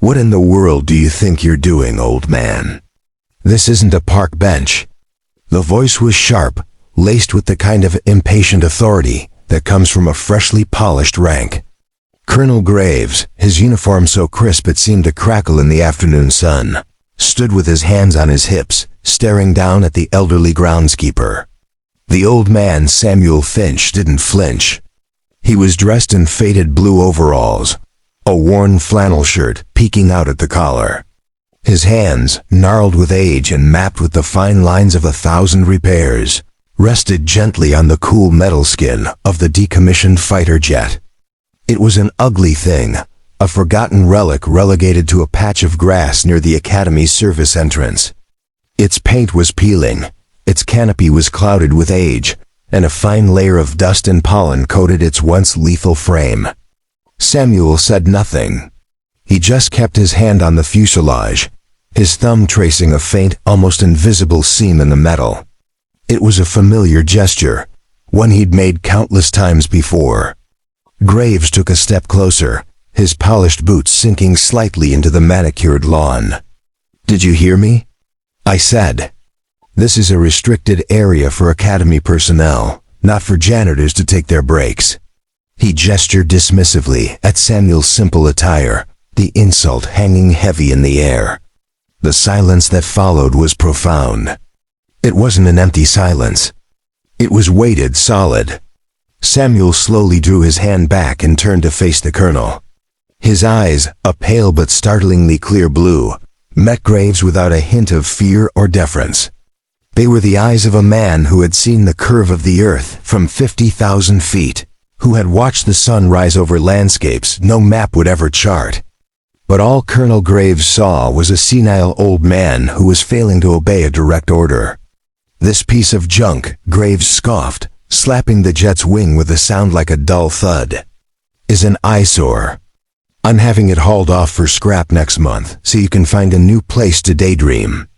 "What in the world do you think you're doing, old man? This isn't a park bench." The voice was sharp, laced with the kind of impatient authority that comes from a freshly polished rank. Colonel Graves, his uniform so crisp it seemed to crackle in the afternoon sun, stood with his hands on his hips, staring down at the elderly groundskeeper. The old man, Samuel Finch, didn't flinch. He was dressed in faded blue overalls, a worn flannel shirt peeking out at the collar. His hands, gnarled with age and mapped with the fine lines of 1,000 repairs, rested gently on the cool metal skin of the decommissioned fighter jet. It was an ugly thing, a forgotten relic relegated to a patch of grass near the Academy's service entrance. Its paint was peeling, its canopy was clouded with age, and a fine layer of dust and pollen coated its once lethal frame. Samuel said nothing. He just kept his hand on the fuselage, his thumb tracing a faint, almost invisible seam in the metal. It was a familiar gesture, one he'd made countless times before. Graves took a step closer, his polished boots sinking slightly into the manicured lawn. "Did you hear me?" I said. "This is a restricted area for Academy personnel, not for janitors to take their breaks." He gestured dismissively at Samuel's simple attire, the insult hanging heavy in the air. The silence that followed was profound. It wasn't an empty silence. It was weighted, solid. Samuel slowly drew his hand back and turned to face the colonel. His eyes, a pale but startlingly clear blue, met Graves without a hint of fear or deference. They were the eyes of a man who had seen the curve of the earth from 50,000 feet, who had watched the sun rise over landscapes no map would ever chart. But all Colonel Graves saw was a senile old man who was failing to obey a direct order. "This piece of junk," Graves scoffed, slapping the jet's wing with a sound like a dull thud, "is an eyesore. I'm having it hauled off for scrap next month so you can find a new place to daydream."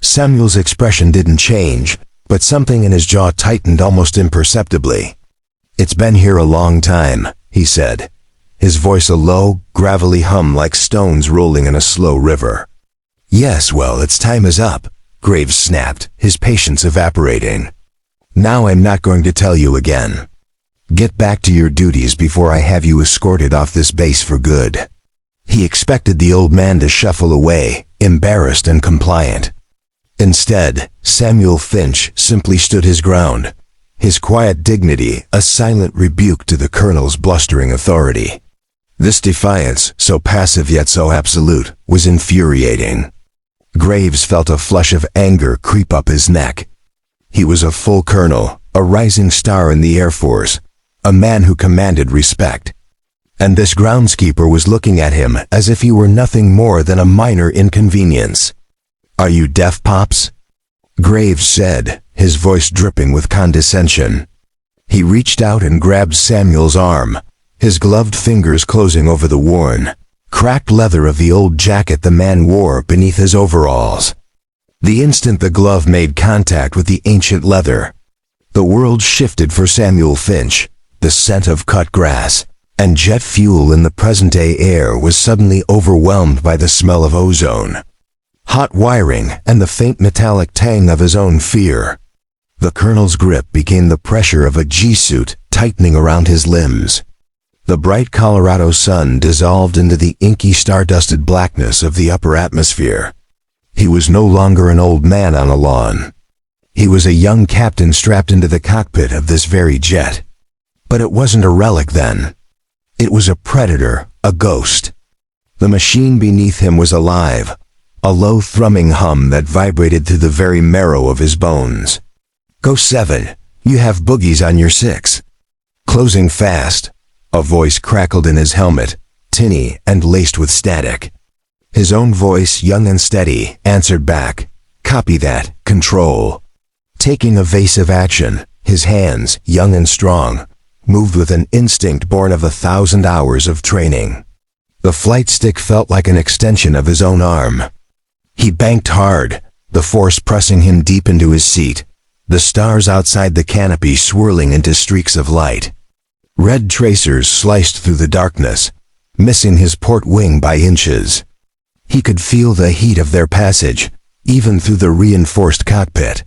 Samuel's expression didn't change, but something in his jaw tightened almost imperceptibly. "It's been here a long time," he said, his voice a low, gravelly hum like stones rolling in a slow river. "Yes, well, its time is up," Graves snapped, his patience evaporating. "Now I'm not going to tell you again. Get back to your duties before I have you escorted off this base for good." He expected the old man to shuffle away, embarrassed and compliant. Instead, Samuel Finch simply stood his ground, his quiet dignity a silent rebuke to the colonel's blustering authority. This defiance, so passive yet so absolute, was infuriating. Graves felt a flush of anger creep up his neck. He was a full colonel, a rising star in the Air Force, a man who commanded respect. And this groundskeeper was looking at him as if he were nothing more than a minor inconvenience. "Are you deaf, Pops?" Graves said, his voice dripping with condescension. He reached out and grabbed Samuel's arm, his gloved fingers closing over the worn, cracked leather of the old jacket the man wore beneath his overalls. The instant the glove made contact with the ancient leather, the world shifted for Samuel Finch. The scent of cut grass and jet fuel in the present-day air was suddenly overwhelmed by the smell of ozone, hot wiring, and the faint metallic tang of his own fear. The colonel's grip became the pressure of a G-suit tightening around his limbs. The bright Colorado sun dissolved into the inky star-dusted blackness of the upper atmosphere. He was no longer an old man on a lawn. He was a young captain strapped into the cockpit of this very jet. But it wasn't a relic then. It was a predator, a ghost. The machine beneath him was alive, a low thrumming hum that vibrated through the very marrow of his bones. "Go 7, you have boogies on your 6. "Closing fast," a voice crackled in his helmet, tinny and laced with static. His own voice, young and steady, answered back, "Copy that, Control." Taking evasive action, his hands, young and strong, moved with an instinct born of 1,000 hours of training. The flight stick felt like an extension of his own arm. He banked hard, the force pressing him deep into his seat, the stars outside the canopy swirling into streaks of light. Red tracers sliced through the darkness, missing his port wing by inches. He could feel the heat of their passage, even through the reinforced cockpit.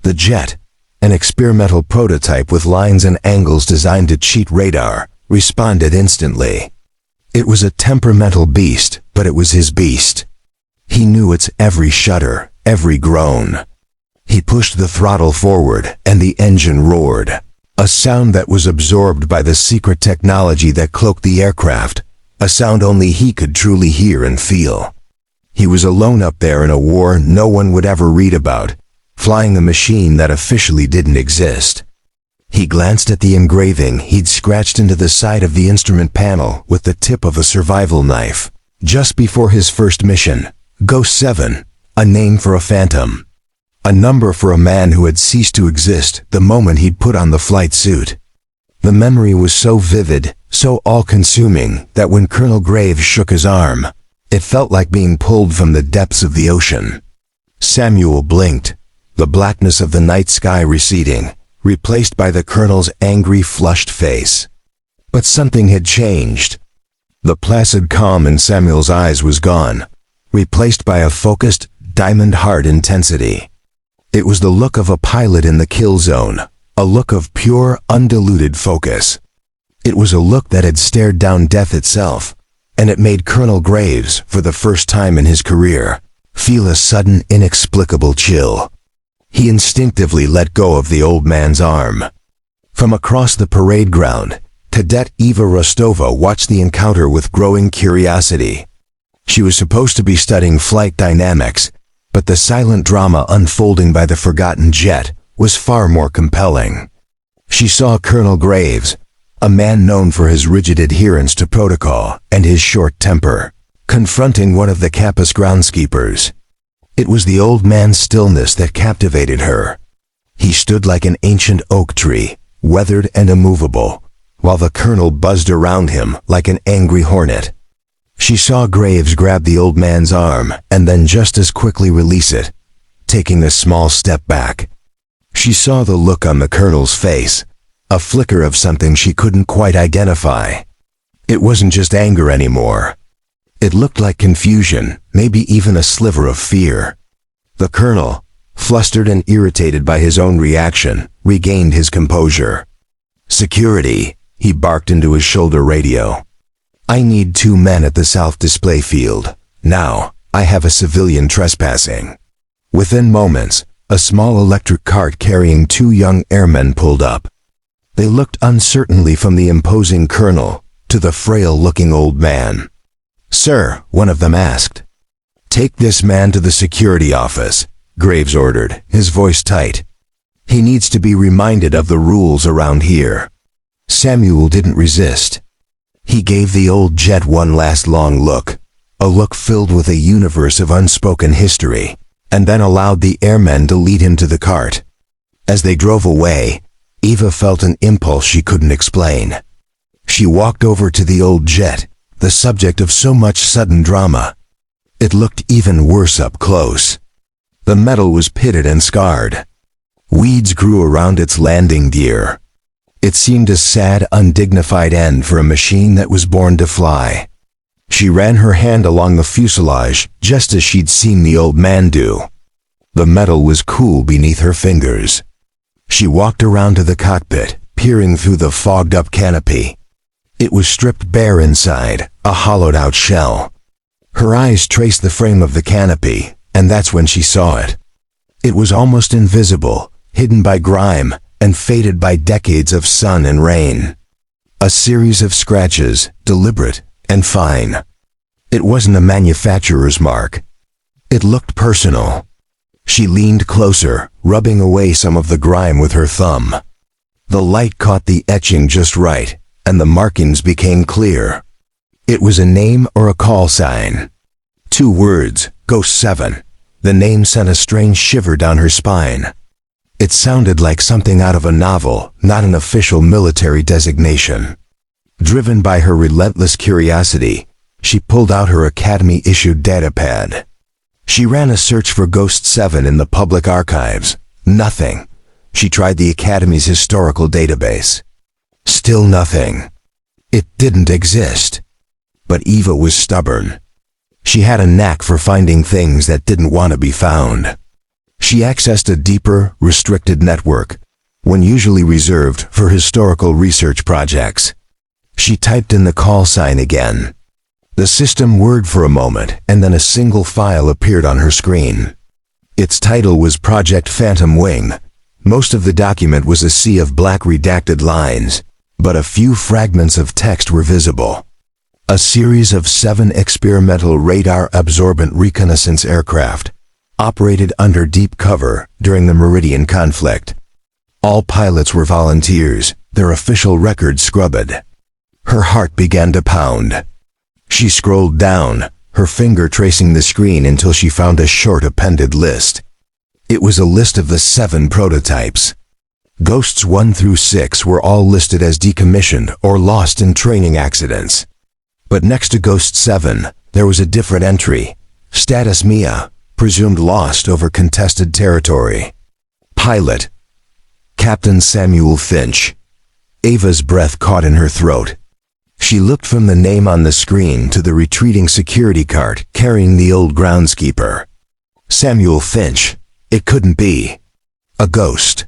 The jet, an experimental prototype with lines and angles designed to cheat radar, responded instantly. It was a temperamental beast, but it was his beast. He knew its every shudder, every groan. He pushed the throttle forward, and the engine roared, a sound that was absorbed by the secret technology that cloaked the aircraft, a sound only he could truly hear and feel. He was alone up there in a war no one would ever read about, flying a machine that officially didn't exist. He glanced at the engraving he'd scratched into the side of the instrument panel with the tip of a survival knife. Just before his first mission, Ghost 7, a name for a phantom. A number for a man who had ceased to exist the moment he'd put on the flight suit. The memory was so vivid, so all-consuming, that when Colonel Graves shook his arm, it felt like being pulled from the depths of the ocean. Samuel blinked, the blackness of the night sky receding, replaced by the Colonel's angry, flushed face. But something had changed. The placid calm in Samuel's eyes was gone, replaced by a focused, diamond-hard intensity. It was the look of a pilot in the kill zone, a look of pure, undiluted focus. It was a look that had stared down death itself, and it made Colonel Graves, for the first time in his career, feel a sudden, inexplicable chill. He instinctively let go of the old man's arm. From across the parade ground, Cadet Eva Rostova watched the encounter with growing curiosity. She was supposed to be studying flight dynamics, but the silent drama unfolding by the forgotten jet was far more compelling. She saw Colonel Graves, a man known for his rigid adherence to protocol and his short temper, confronting one of the campus groundskeepers. It was the old man's stillness that captivated her. He stood like an ancient oak tree, weathered and immovable, while the colonel buzzed around him like an angry hornet. She saw Graves grab the old man's arm and then just as quickly release it, taking a small step back. She saw the look on the colonel's face, a flicker of something she couldn't quite identify. It wasn't just anger anymore. It looked like confusion, maybe even a sliver of fear. The colonel, flustered and irritated by his own reaction, regained his composure. "Security," he barked into his shoulder radio. "I need 2 men at the south display field. Now, I have a civilian trespassing." Within moments, a small electric cart carrying 2 young airmen pulled up. They looked uncertainly from the imposing colonel to the frail-looking old man. "Sir," one of them asked. "Take this man to the security office," Graves ordered, his voice tight. "He needs to be reminded of the rules around here." Samuel didn't resist. He gave the old jet one last long look, a look filled with a universe of unspoken history, and then allowed the airmen to lead him to the cart. As they drove away, Eva felt an impulse she couldn't explain. She walked over to the old jet, the subject of so much sudden drama. It looked even worse up close. The metal was pitted and scarred. Weeds grew around its landing gear. It seemed a sad, undignified end for a machine that was born to fly. She ran her hand along the fuselage, just as she'd seen the old man do. The metal was cool beneath her fingers. She walked around to the cockpit, peering through the fogged-up canopy. It was stripped bare inside, a hollowed-out shell. Her eyes traced the frame of the canopy, and that's when she saw it. It was almost invisible, hidden by grime, and faded by decades of sun and rain. A series of scratches, deliberate and fine. It wasn't a manufacturer's mark. It looked personal. She leaned closer, rubbing away some of the grime with her thumb. The light caught the etching just right, and the markings became clear. It was a name or a call sign. 2 words, Ghost 7. The name sent a strange shiver down her spine. It sounded like something out of a novel, not an official military designation. Driven by her relentless curiosity, she pulled out her Academy-issued datapad. She ran a search for Ghost 7 in the public archives. Nothing. She tried the Academy's historical database. Still nothing. It didn't exist. But Eva was stubborn. She had a knack for finding things that didn't want to be found. She accessed a deeper, restricted network, one usually reserved for historical research projects. She typed in the call sign again. The system whirred for a moment, and then a single file appeared on her screen. Its title was Project Phantom Wing. Most of the document was a sea of black redacted lines, but a few fragments of text were visible. A series of 7 experimental radar-absorbent reconnaissance aircraft operated under deep cover during the Meridian conflict. All pilots were volunteers, their official records scrubbed. Her heart began to pound. She scrolled down, her finger tracing the screen until she found a short appended list. It was a list of the 7 prototypes. Ghosts 1 through 6 were all listed as decommissioned or lost in training accidents. But next to Ghost 7, there was a different entry. Status Mia, presumed lost over contested territory. Pilot, Captain Samuel Finch. Ava's breath caught in her throat. She looked from the name on the screen to the retreating security cart carrying the old groundskeeper. Samuel Finch. It couldn't be. A ghost.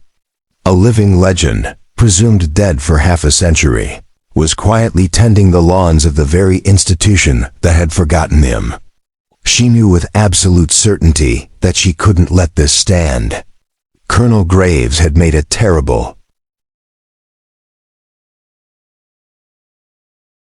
A living legend, presumed dead for half a century, was quietly tending the lawns of the very institution that had forgotten him. She knew with absolute certainty that she couldn't let this stand. Colonel Graves had made a terrible,